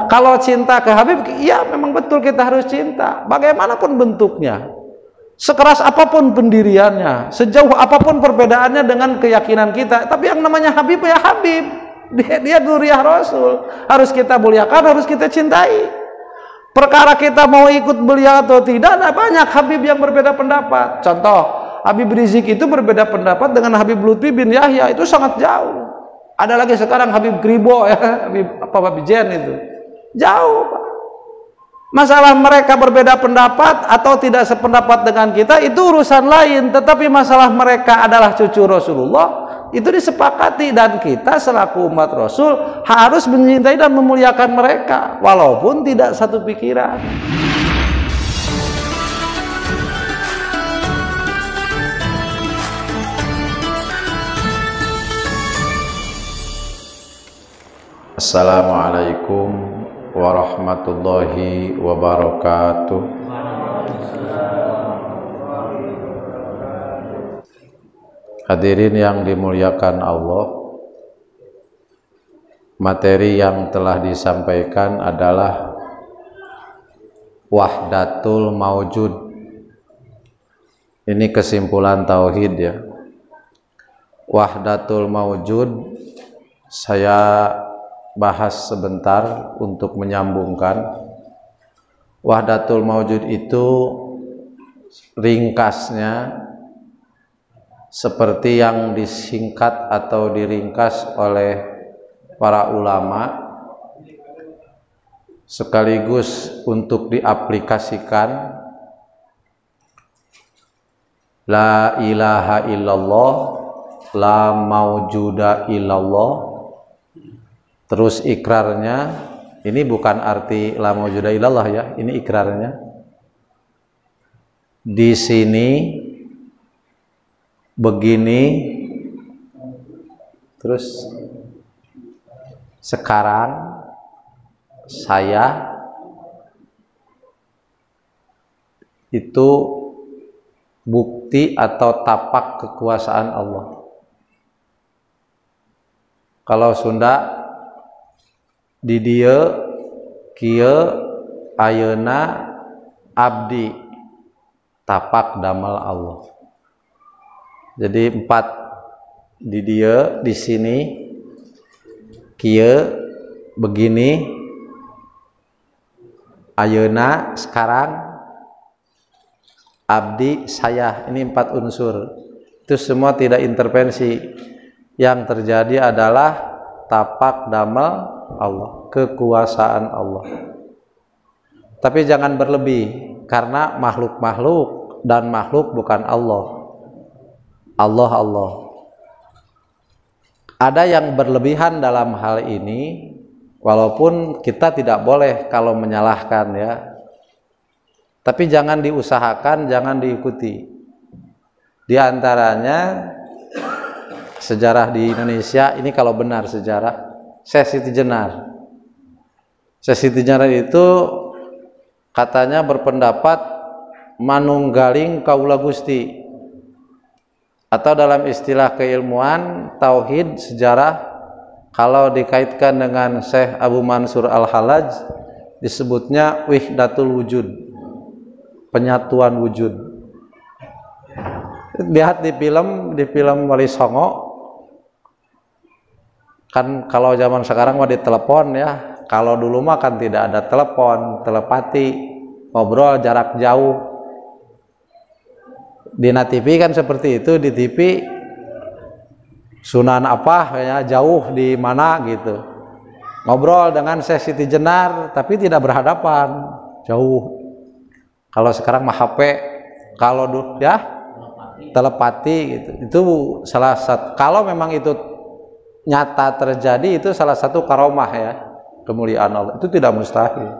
Kalau cinta ke Habib, iya memang betul kita harus cinta, bagaimanapun bentuknya, sekeras apapun pendiriannya, sejauh apapun perbedaannya dengan keyakinan kita. Tapi yang namanya Habib ya Habib, dia dzurriyyah Rasul, harus kita muliakan, harus kita cintai. Perkara kita mau ikut beliau atau tidak, ada banyak Habib yang berbeda pendapat. Contoh, Habib Rizik itu berbeda pendapat dengan Habib Lutfi bin Yahya, itu sangat jauh. Ada lagi sekarang Habib Kribo ya, Habib Jen itu jauh, Pak. Masalah mereka berbeda pendapat atau tidak sependapat dengan kita itu urusan lain, tetapi masalah mereka adalah cucu Rasulullah itu disepakati, dan kita selaku umat Rasul harus mencintai dan memuliakan mereka walaupun tidak satu pikiran. Assalamualaikum warahmatullahi wabarakatuh. Hadirin yang dimuliakan Allah, materi yang telah disampaikan adalah wahdatul maujud. Ini kesimpulan tauhid ya. Wahdatul maujud saya bahas sebentar untuk menyambungkan. Wahdatul maujud itu ringkasnya seperti yang disingkat atau diringkas oleh para ulama sekaligus untuk diaplikasikan. La ilaha illallah, la maujuda illallah. Terus ikrarnya, ini bukan arti la maujuda illallah ya, ini ikrarnya. Di sini begini, terus sekarang saya, itu bukti atau tapak kekuasaan Allah. Kalau Sunda di dieu kieu ayeuna abdi, tapak damal Allah. Jadi 4 di dia, di sini, kieu, begini, ayeuna, sekarang, abdi, saya. Ini 4 unsur. Itu semua tidak intervensi. Yang terjadi adalah tapak damal Allah, kekuasaan Allah. Tapi jangan berlebih, karena makhluk-makhluk dan makhluk bukan Allah. Allah. Ada yang berlebihan dalam hal ini, walaupun kita tidak boleh kalau menyalahkan ya. Tapi jangan diusahakan, jangan diikuti. Di antaranya sejarah di Indonesia ini, kalau benar sejarah, Syekh Siti Jenar. Syekh Siti Jenar itu katanya berpendapat manunggaling kaula Gusti, atau dalam istilah keilmuan tauhid sejarah, kalau dikaitkan dengan Syekh Abu Mansur Al-Halaj disebutnya wihdatul wujud, penyatuan wujud. Lihat di film Wali Songo kan, kalau zaman sekarang mah ditelepon ya, kalau dulu mah kan tidak ada telepon, telepati, ngobrol jarak jauh. Di TV kan seperti itu, di TV Sunan apa ya, jauh di mana gitu, ngobrol dengan Syekh Siti Jenar tapi tidak berhadapan, jauh. Kalau sekarang mah HP, kalau ya telepati gitu. Itu salah satu, kalau memang itu nyata terjadi, itu salah satu karomah ya, kemuliaan Allah. Itu tidak mustahil,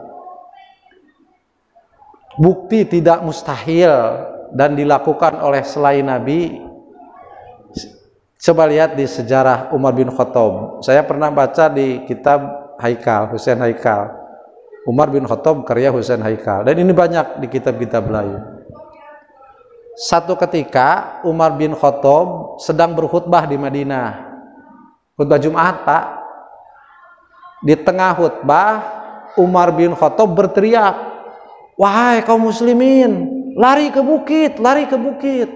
bukti tidak mustahil dan dilakukan oleh selain Nabi. Coba lihat di sejarah Umar bin Khattab. Saya pernah baca di kitab Haikal, Husain Haikal, Umar bin Khattab karya Husain Haikal, dan ini banyak di kitab-kitab lain. Satu ketika Umar bin Khattab sedang berkhutbah di Madinah, khutbah Jumat Pak. Di tengah khutbah Umar bin Khattab berteriak, wahai kaum muslimin, lari ke bukit, lari ke bukit.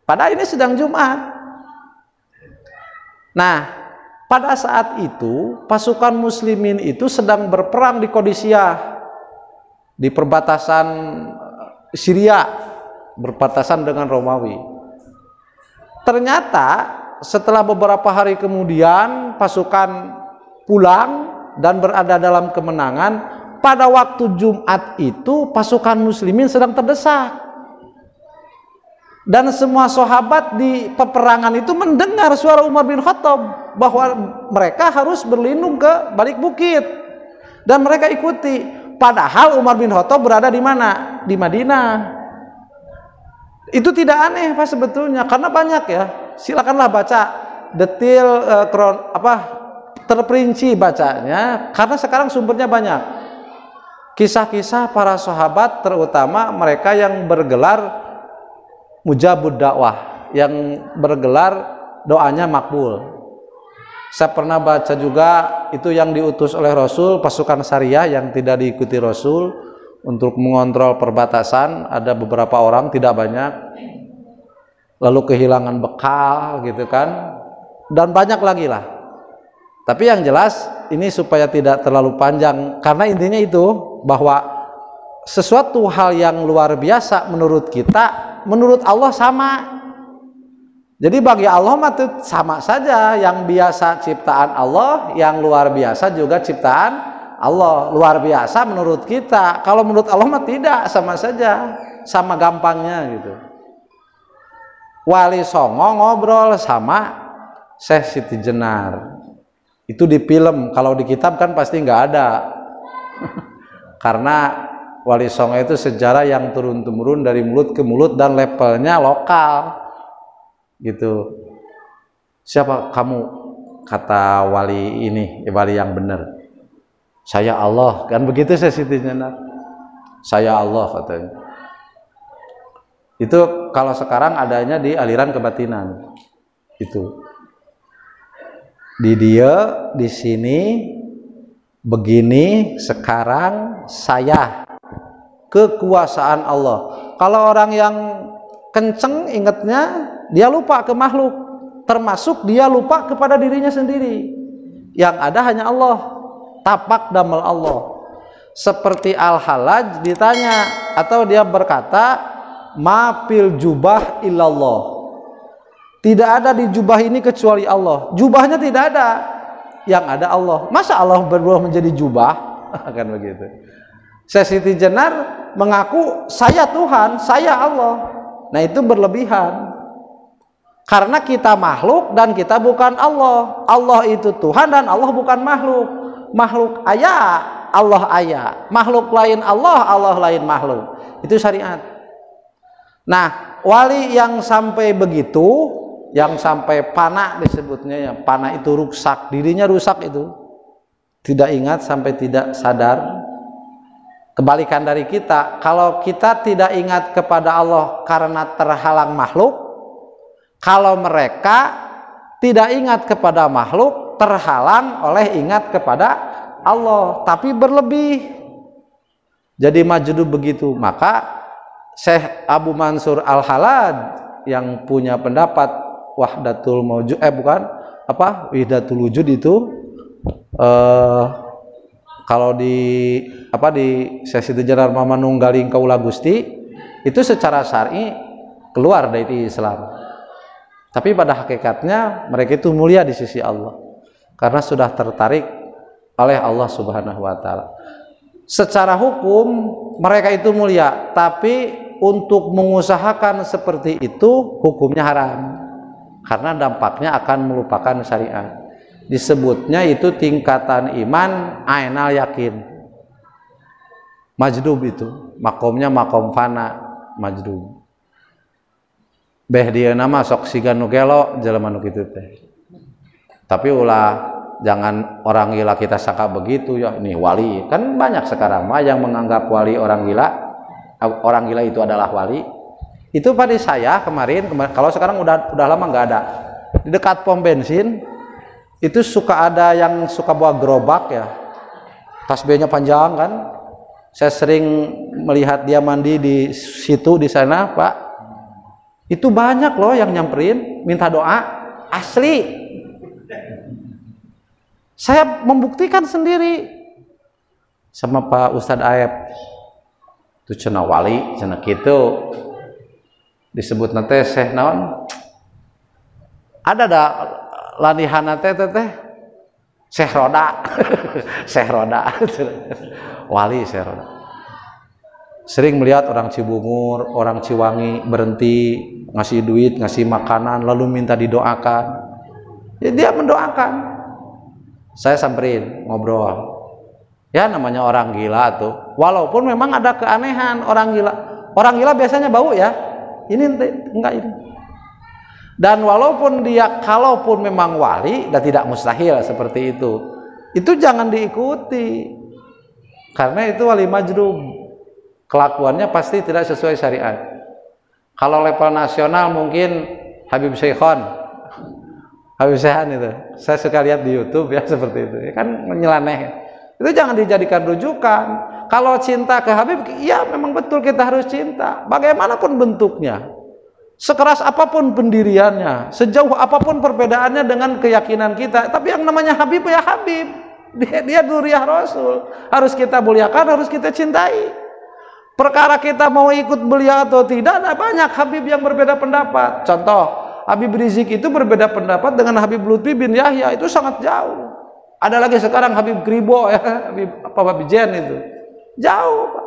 Padahal ini sedang Jumat. Nah, pada saat itu pasukan muslimin itu sedang berperang di Qadisiyah, di perbatasan Syria, berbatasan dengan Romawi. Ternyata setelah beberapa hari kemudian pasukan pulang dan berada dalam kemenangan. Pada waktu Jumat itu pasukan muslimin sedang terdesak. Dan semua sahabat di peperangan itu mendengar suara Umar bin Khattab bahwa mereka harus berlindung ke balik bukit. Dan mereka ikuti. Padahal Umar bin Khattab berada di mana? Di Madinah. Itu tidak aneh Pak sebetulnya, karena banyak ya. Silakanlah baca detail terperinci bacanya, karena sekarang sumbernya banyak. Kisah-kisah para sahabat, terutama mereka yang bergelar mujabud dakwah, yang bergelar doanya makbul. Saya pernah baca juga itu yang diutus oleh Rasul, pasukan Syariah yang tidak diikuti Rasul untuk mengontrol perbatasan, ada beberapa orang, tidak banyak, lalu kehilangan bekal gitu kan, dan banyak lagi lah. Tapi yang jelas ini supaya tidak terlalu panjang, karena intinya itu bahwa sesuatu hal yang luar biasa menurut kita, menurut Allah sama. Jadi bagi Allah mah sama saja, yang biasa ciptaan Allah, yang luar biasa juga ciptaan Allah. Luar biasa menurut kita, kalau menurut Allah mah tidak, sama saja, sama gampangnya gitu. Wali Songo ngobrol sama Syekh Siti Jenar, itu di film, kalau di kitab kan pasti nggak ada. Karena Wali Songo itu sejarah yang turun-temurun dari mulut ke mulut dan levelnya lokal gitu. Siapa kamu? Kata wali ini, wali yang benar. Saya Allah, kan begitu Syekh Siti Jenar. Saya Allah katanya. Itu kalau sekarang adanya di aliran kebatinan. Itu. Di dia, di sini, begini, sekarang saya, kekuasaan Allah. Kalau orang yang kenceng ingatnya, dia lupa ke makhluk, termasuk dia lupa kepada dirinya sendiri. Yang ada hanya Allah, tapak damal Allah. Seperti Al-Halaj ditanya, atau dia berkata, ma fil jubah illallah. Tidak ada di jubah ini kecuali Allah. Jubahnya tidak ada, yang ada Allah. Masa Allah berubah menjadi jubah? Kan begitu. Syekh Siti Jenar mengaku saya Tuhan, saya Allah. Nah itu berlebihan. Karena kita makhluk dan kita bukan Allah. Allah itu Tuhan dan Allah bukan makhluk. Makhluk ayah, Allah ayah. Makhluk lain Allah, Allah lain makhluk. Itu syariat. Nah, wali yang sampai begitu, yang sampai pana disebutnya, ya pana itu rusak, dirinya rusak itu, tidak ingat sampai tidak sadar. Kebalikan dari kita, kalau kita tidak ingat kepada Allah karena terhalang makhluk, kalau mereka tidak ingat kepada makhluk terhalang oleh ingat kepada Allah, tapi berlebih, jadi majdub begitu. Maka Syekh Abu Mansur Al-Halaj yang punya pendapat wahdatul mawjud, wahdatul wujud itu, kalau di Syekh Siti Jenar Manunggaling Kaula Gusti itu secara syar'i keluar dari Islam, tapi pada hakikatnya mereka itu mulia di sisi Allah karena sudah tertarik oleh Allah Subhanahu wa taala. Secara hukum mereka itu mulia, tapi untuk mengusahakan seperti itu hukumnya haram, karena dampaknya akan melupakan syariat. Disebutnya itu tingkatan iman ainal yakin. Majdub itu makomnya makom fana, majdub. Beh dia nama sok siga nu gelo jelema nu kitu teh. Tapi ulah jangan orang gila kita sangka begitu ya, ini wali. Kan banyak sekarang mah yang menganggap wali orang gila. Orang gila itu adalah wali. Itu pada saya kemarin kalau sekarang udah lama nggak ada. Di dekat pom bensin itu suka ada yang suka bawa gerobak ya. tasbihnya panjang kan. Saya sering melihat dia mandi di situ, di sana Pak. Itu banyak loh yang nyamperin minta doa, asli. Saya membuktikan sendiri sama Pak Ustadz Aep. Itu cenah wali, cenah gitu. Disebut nate Syekh naon? Ada dah lanihan nate teh Syekh Roda. Syekh Roda. Wali Syekh Roda. Sering melihat orang Cibungur, orang Ciwangi berhenti ngasih duit, ngasih makanan, lalu minta didoakan. Ya, dia mendoakan. Saya samperin, ngobrol. Ya namanya orang gila tuh. Walaupun memang ada keanehan orang gila. Orang gila biasanya bau ya. Ini enggak ini. Dan walaupun dia, kalaupun memang wali, dan tidak mustahil seperti itu jangan diikuti. Karena itu wali majrub. Kelakuannya pasti tidak sesuai syariat. Kalau level nasional mungkin Habib Syekhon, Habib Syekhan itu. Saya suka lihat di YouTube ya seperti itu. Kan menyeleneh. Itu jangan dijadikan rujukan. Kalau cinta ke Habib, ya memang betul kita harus cinta. Bagaimanapun bentuknya, sekeras apapun pendiriannya, sejauh apapun perbedaannya dengan keyakinan kita. Tapi yang namanya Habib ya Habib. Dia dzurriyyah Rasul. Harus kita muliakan, harus kita cintai. Perkara kita mau ikut beliau atau tidak, ada banyak Habib yang berbeda pendapat. Contoh, Habib Rizik itu berbeda pendapat dengan Habib Lutfi bin Yahya, itu sangat jauh. Ada lagi sekarang Habib Kribo ya, Habib Jen itu. Jauh, Pak.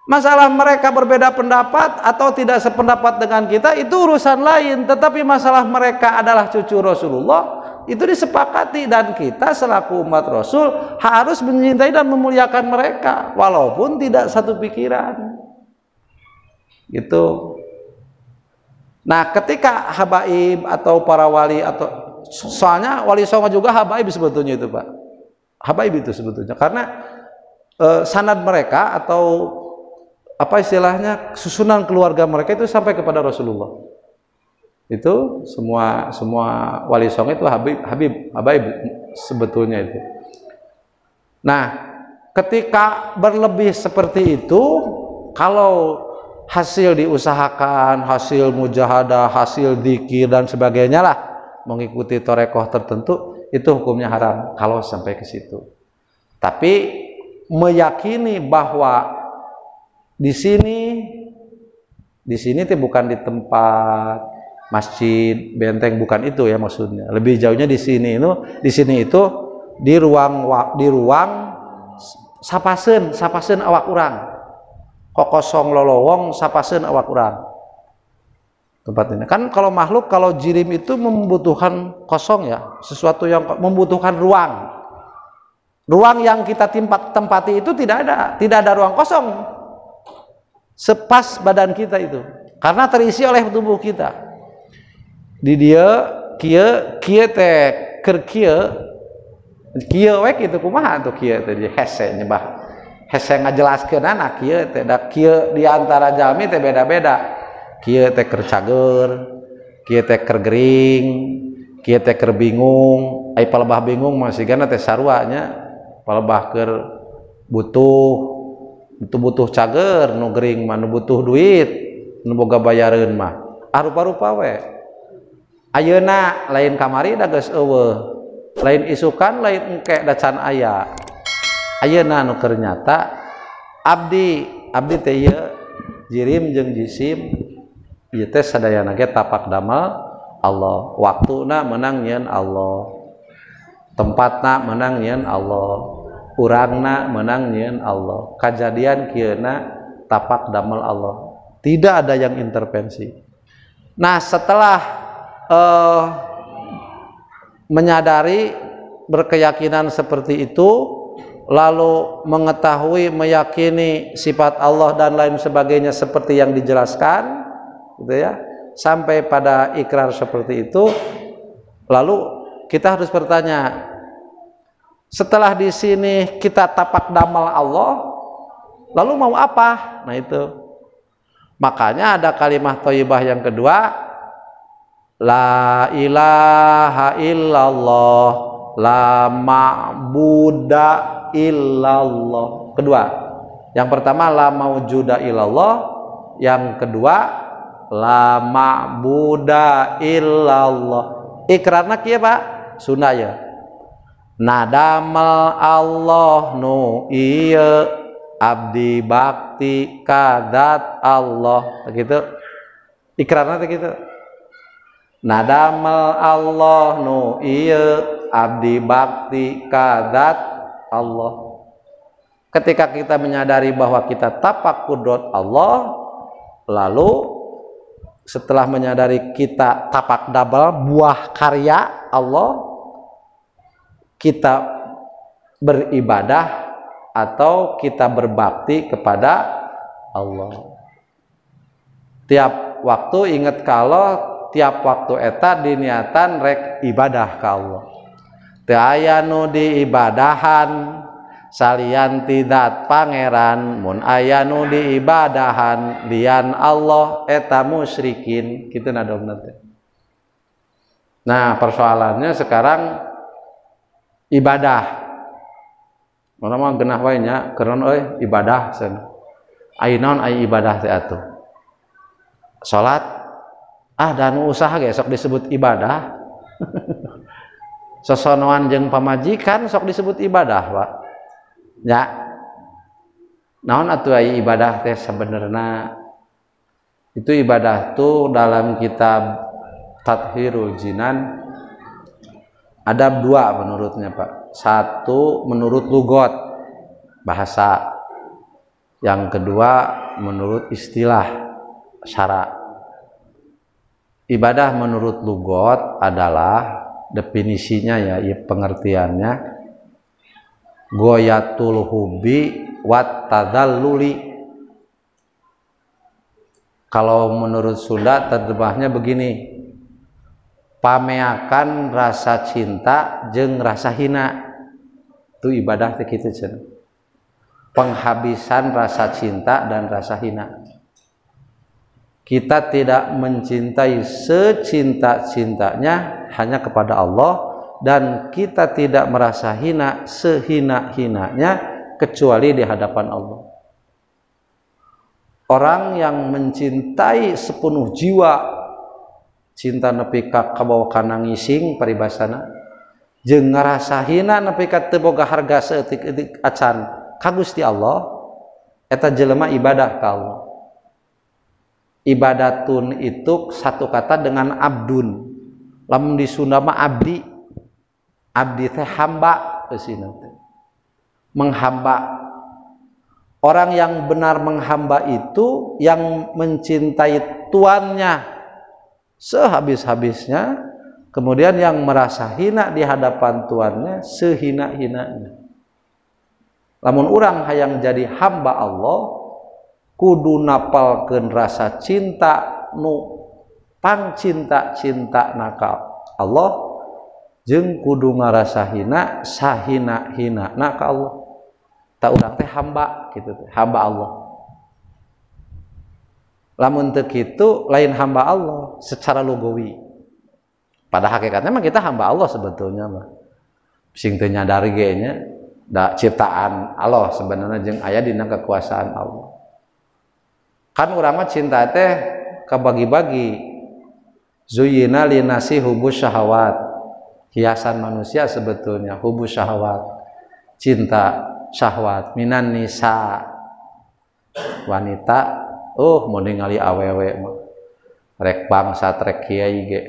Masalah mereka berbeda pendapat atau tidak sependapat dengan kita itu urusan lain, tetapi masalah mereka adalah cucu Rasulullah, itu disepakati dan kita selaku umat Rasul harus mencintai dan memuliakan mereka walaupun tidak satu pikiran. Gitu. Nah, ketika habaib atau para wali atau soalnya wali songo juga habaib sebetulnya itu Pak, habaib itu sebetulnya karena sanad mereka atau apa istilahnya susunan keluarga mereka itu sampai kepada Rasulullah. Itu semua wali songo itu habaib sebetulnya itu. Nah, ketika berlebih seperti itu, kalau hasil diusahakan, hasil mujahadah, hasil dzikir dan sebagainya lah, mengikuti torekoh tertentu, itu hukumnya haram kalau sampai ke situ. Tapi meyakini bahwa di sini tuh bukan di tempat masjid, benteng, bukan itu ya maksudnya. Lebih jauhnya di sini itu di ruang sapaseun awak urang. Kokosong lolowong sapaseun awak urang. Tempat ini kan kalau makhluk, kalau jirim itu membutuhkan kosong ya, sesuatu yang membutuhkan ruang yang kita tempati itu tidak ada ruang kosong sepas badan kita itu karena terisi oleh tubuh kita. Di dia kieu teh keur kieu we kitu kumaha tuh kieu teh hese nyebah hese ngajelaskeun anak kieu teh da kieu di antara jalmi teh beda-beda. Kieu teh keur cager, kieu teh keur gering, kieu teh keur bingung, ai palebah bingung masih gana teh sarua nya, palebah keur butuh cager, nu gering mah nu butuh duit, nu boga bayareun mah. Rupa-rupa we. Ayeuna lain kamari da geus eueuh, lain isukan lain engke da can aya. Ayeuna nu keur nyata abdi teh ieu jirim jeung jisim ieu teh sadayana ge tapak damel Allah, waktuna menang nyeun Allah, tempatna menang nyeun Allah, urangna menang nyeun Allah, kajadian kieuna tapak damel Allah, tidak ada yang intervensi. Nah, setelah menyadari berkeyakinan seperti itu, lalu mengetahui meyakini sifat Allah dan lain sebagainya seperti yang dijelaskan gitu ya, sampai pada ikrar seperti itu, lalu kita harus bertanya, setelah di sini kita tapak damal Allah, lalu mau apa? Nah itu, makanya ada kalimat thayyibah yang kedua, la ilaha illallah, la ma'buda illallah. Kedua, yang pertama la maujuda illallah, yang kedua la ma'buda illallah. Ikrarna kieu Pak Sunda ya. Nadamal Allah nu ieu abdi bakti kadat Allah begitu. Ikrarna teh kitu. Nadamal Allah nu ieu abdi bakti kadat Allah. Ketika kita menyadari bahwa kita tapak kudrat Allah, lalu setelah menyadari kita tapak dabal buah karya Allah, kita beribadah atau kita berbakti kepada Allah. Tiap waktu ingat kalau tiap waktu eta diniatan rek ibadah ka Allah. Teu aya nu diibadahan salian tidak pangeran, mun aya nu diibadahan lian Allah eta musyrikin. Kitu nadongna teh. Nah, persoalannya sekarang ibadah. Mana mah genah wae nya, keron euy ibadah cenah. Ai naon ai ibadah teh atuh? Salat dan usaha ge sok disebut ibadah. Sosonoan jeung pamajikan sok disebut ibadah, Pak. Ya. Naon atuh ai ibadah teh sebenarnya? Itu ibadah tuh dalam kitab Tathhirul Jinan ada dua menurutnya Pak. Satu menurut lugot bahasa, yang kedua menurut istilah syara. Ibadah menurut lugot adalah definisinya ya, pengertiannya goyatul hubi wat tadalluli. Kalau menurut Sunda terjemahnya begini, pameakan rasa cinta jeung rasa hina. Itu ibadah teh kitu cenah. Penghabisan rasa cinta dan rasa hina. Kita tidak mencintai secinta-cintanya hanya kepada Allah, dan kita tidak merasa hina sehina-hinanya kecuali di hadapan Allah. Orang yang mencintai sepenuh jiwa, cinta nepi ka kabawa kana ngising paribasana, jeung ngarasa hina nepi ka teu boga harga saeutik-eutik acan ka Gusti Allah, eta jelema ibadah ka Allah. Ibadatun itu satu kata dengan abdun. Lamun di Sunda mah abdi. Abdi teh hamba kesina teh. Menghamba. Orang yang benar menghamba itu yang mencintai tuannya sehabis-habisnya, kemudian yang merasa hina di hadapan tuannya sehina-hinanya. Lamun urang hayang jadi hamba Allah, kudu napalkeun rasa cinta nu pangcinta-cinta naka Allah, jeung kudu ngarasa hina sahina-hina naka Allah. Ta urang teh hamba kitu teh, hamba Allah. Lamun teu kitu lain hamba Allah secara lugawi. Pada hakikatnya mah kita hamba Allah sebetulnya mah. Sing teu nyadari ge nya da ciptaan Allah sebenarnya jeung aya dina kekuasaan Allah. Kan urang mah cinta teh kabagi-bagi. Zuyyina linasi hubus syahawat. Hiasan manusia sebetulnya hubus syahawat. Cinta syahwat minan nisa. Wanita mau ningali awewe mah. Rek bangsat rek kiai ge.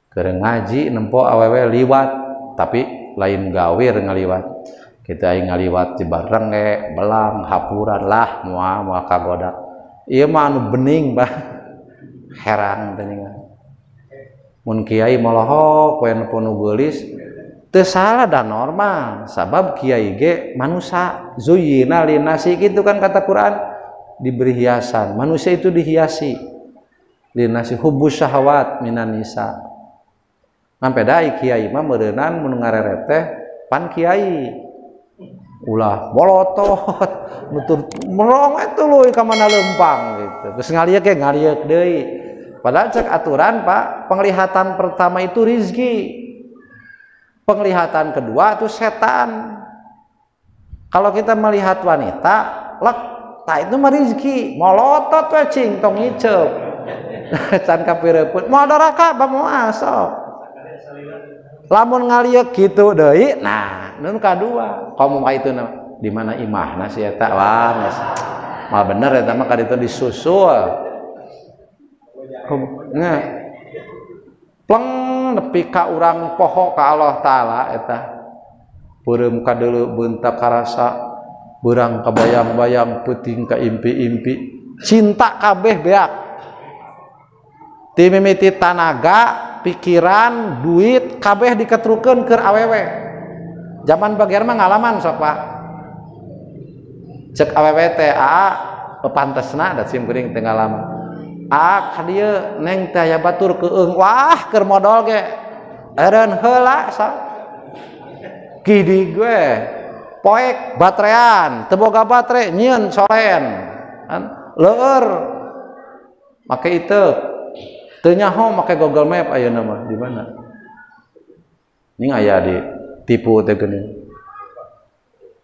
Keur ngaji nempo awewe liwat, tapi lain gawir ngaliwat. Kita ngaliwat di bareng ge, belang, hapuran lah moal kagoda. Ieu mah anu bening bah. Heran teh ningan. Mun kiai molohok we nepo nu geulis teu salah dan normal, sabab kiai ge manusia. Zuyyina linasi gitu kan kata Quran, diberi hiasan. Manusia itu dihiasi. Linasi hubbus syahawat minan nisa. Sampai dai kiai mah meureunnan mun ngareret teh pan kiai. Ulah bolotot nutur merong tuluy ka mana lempang gitu. Terus ngalieu ge ngalieu deui. Padahal cek aturan Pak, penglihatan pertama itu rizki. Penglihatan kedua itu setan. Kalau kita melihat wanita, lek tak itu mah rezeki, molotot we cing tong ngiceup. Can kapireupun, mau doraka ba mau aso. Lamun ngalieu kitu deui, nah nun kadua, kamu mah itu di mana imahna si eta wah geus. Mal bener eta mah kaditu disusul. Nah. Pleng nepi ka urang poho ka Allah taala eta. Beureum ka deuleu beuntak karasa, beurang kabayang-bayang peuting ka impi-impi. Cinta kabeh beak. Ti mimiti tanaga, pikiran, duit kabeh diketrukeun keur awewe. Zaman bagian mah ngalaman sok Pak. Cek awewe teh pantesna da sim geuning teh ngalaman. Ka dieu neng teh aya batur keung, wah keur modal ge. Eureun heula sa. Kidi gue poek baterean, teu boga batere nyieun soren. Leueur. Make itu teu nyaho make Google Map ayeuna mah di mana? Ning aya di tipu teh geuning.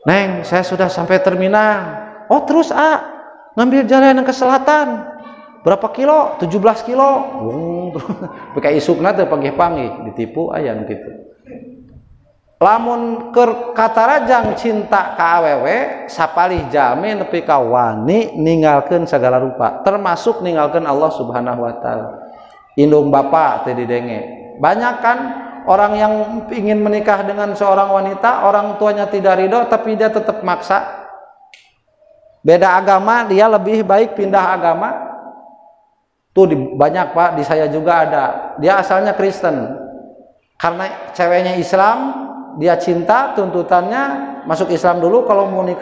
Neng, saya sudah sampai terminal. Oh, terus ngambil jalan yang ke selatan. Berapa kilo? 17 kilo. Pakai isukna teh panggih-panggih ditipu aya nu kitu. Lamun keur katarajang cinta ka awewe sapalih jalmi nepi ka wani ninggalkeun sagala rupa, termasuk ninggalkeun Allah Subhanahu wa taala. Indung bapa teh didenge. Banyak kan orang yang ingin menikah dengan seorang wanita, orang tuanya tidak ridho tapi dia tetap maksa. Beda agama, dia lebih baik pindah agama. Tuh banyak Pak, di saya juga ada. Dia asalnya Kristen. Karena ceweknya Islam, dia cinta, tuntutannya masuk Islam dulu, kalau mau nikah